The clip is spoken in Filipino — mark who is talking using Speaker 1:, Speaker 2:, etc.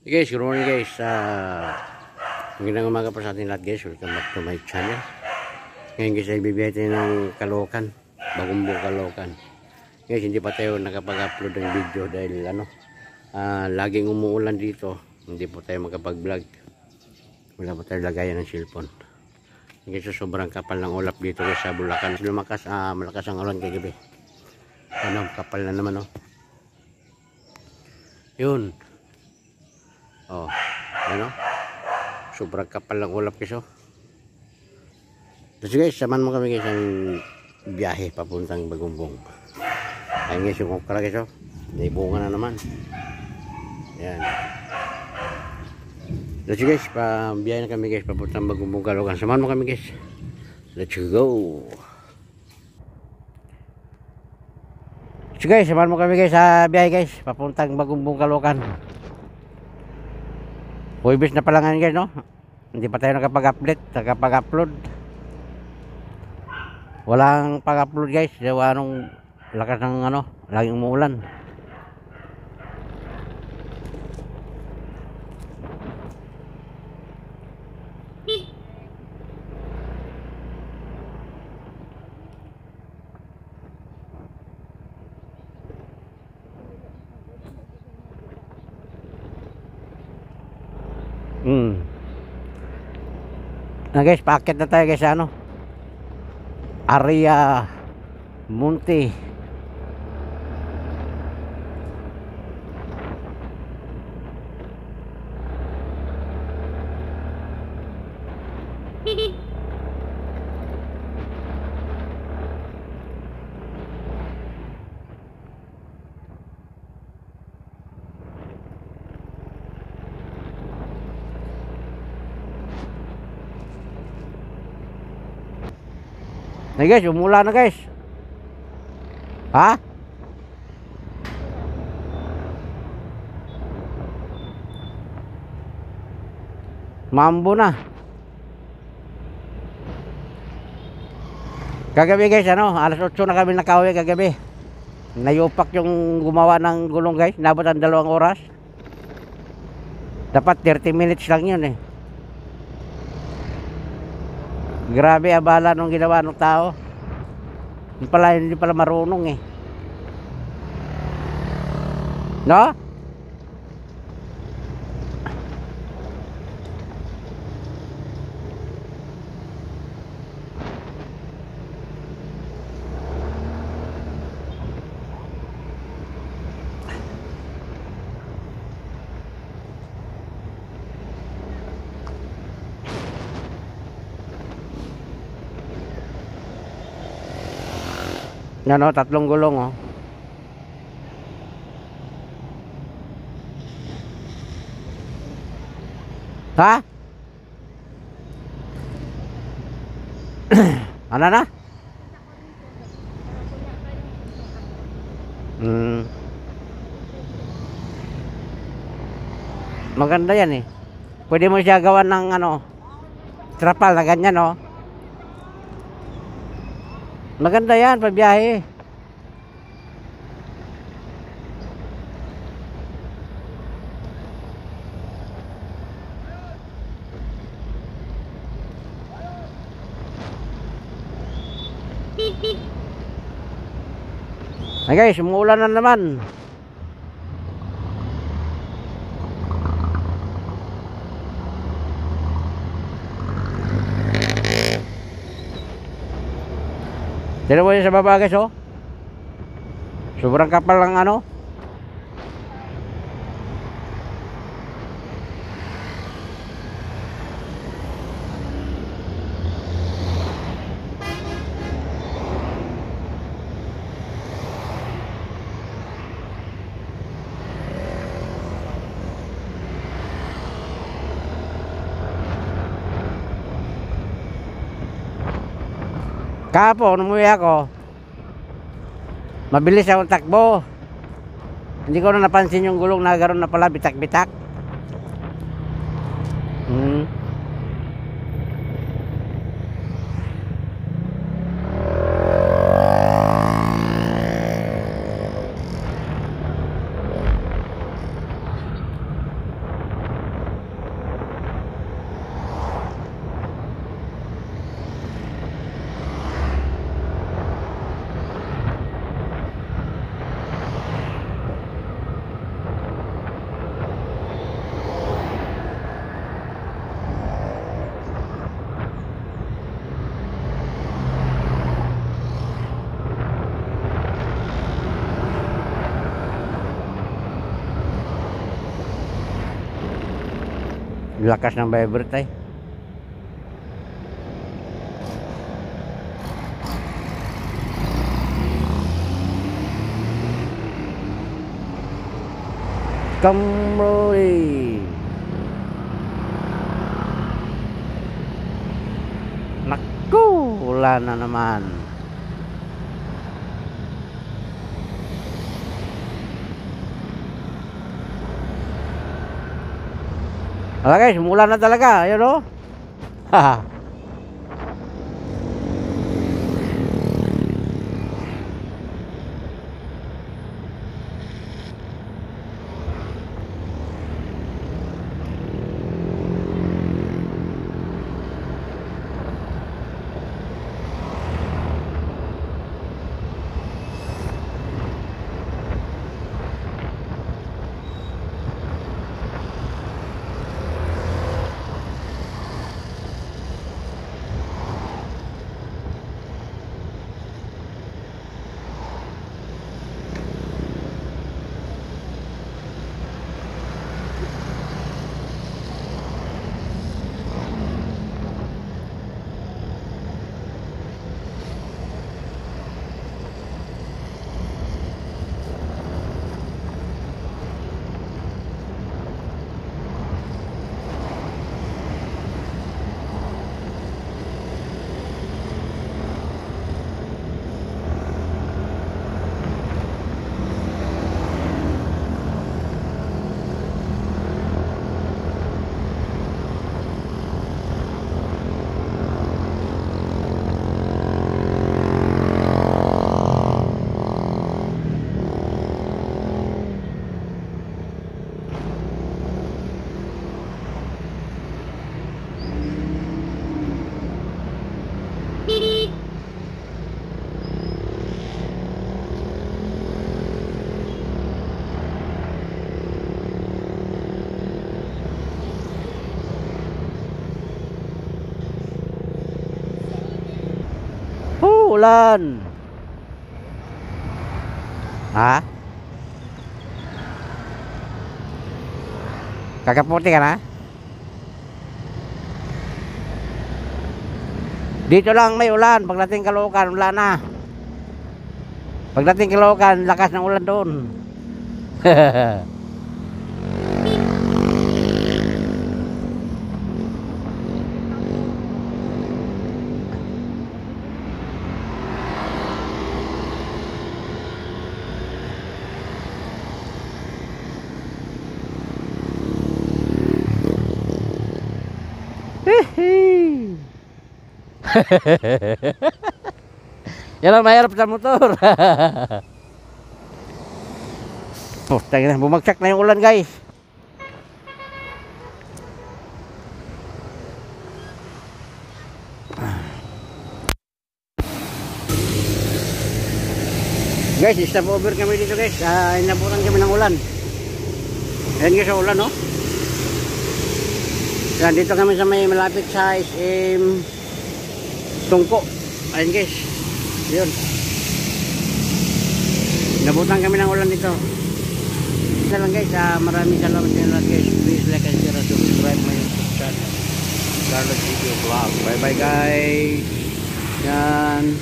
Speaker 1: Hey guys, good morning guys. Magandang umaga po sa ating lahat guys. Welcome back to my channel. Ngayon guys ay bibigay tayo ng Caloocan, Bagumbo Caloocan. Guys, hindi pa tayo nakapag-upload ng video dahil laging umuulan dito. Hindi po tayo makapag-vlog. Wala po tayo lagayan ng cellphone. Guys, sobrang kapal ng ulap dito guys sa Bulacan. Malakas ang ulan kagabi. Kapal na naman Yun. Sobrang kapal ng ulap guys Tapos guys, samahan mo kami guys ang biyahe papuntang Bagumbong. Ayun guys yung okra guys may bunga na naman. Yan. Let's guys, biyahe na kami guys papuntang Bagumbong Caloocan. Samahan mo kami guys. Let's go. So guys, samahan mo kami guys sa biyahe guys papuntang Bagumbong Caloocan. Huwebes na pala ngayon guys Hindi pa tayo nakapag-upload. Walang pag-upload guys. Diba anong lakas ng laging umuulan. Guys, paakit na tayo guys Area Monte. Nah guys, umulan na guys. Ha? Mambo na. Kagabi guys, alas 8 na kami nakauwi kagabi. Nayupak yung gumawa ng gulong guys. Nabot ang 2 oras. Dapat 30 minutes lang yun Grabe abala nung ginawa ng tao. Hindi pala marunong No? Yan 3 gulong Ha? Ano na? Maganda yan Pwede mo siya gawan ng trapal na ganyan Maganda yan pagbiyahe. Ay guys, umuulan na naman. Tira mo yun sa baba guys Sobrang kapal lang Kahapon umuwi ako. Mabilis akong takbo. Hindi ko na napansin yung gulong na gano'n na pala bitak-bitak. Lakas ng vibrate ay. Camry. Naku, wala na naman. Wala guys, mula na talaga. Ayan o. Haha. Ulan. Ha? Kakaputi ka na? Dito lang may ulan. Pagdating Caloocan, wala na. Pagdating Caloocan, lakas ng ulan doon. Yan ang mahirap sa motor. Puta na, bumagsak na yung ulan guys. Guys, stop over kami dito guys. Inabutan kami ng ulan. Ayan guys, ulan no. Yan, dito kami sa may malapit sa SM Tungko. Ayan guys. Yun. Nabutan kami ng ulan dito. Ito lang guys. Maraming salamat din lahat guys. Please like and share and subscribe my YouTube channel. Carlos Video Vlog. Bye bye guys. Yan.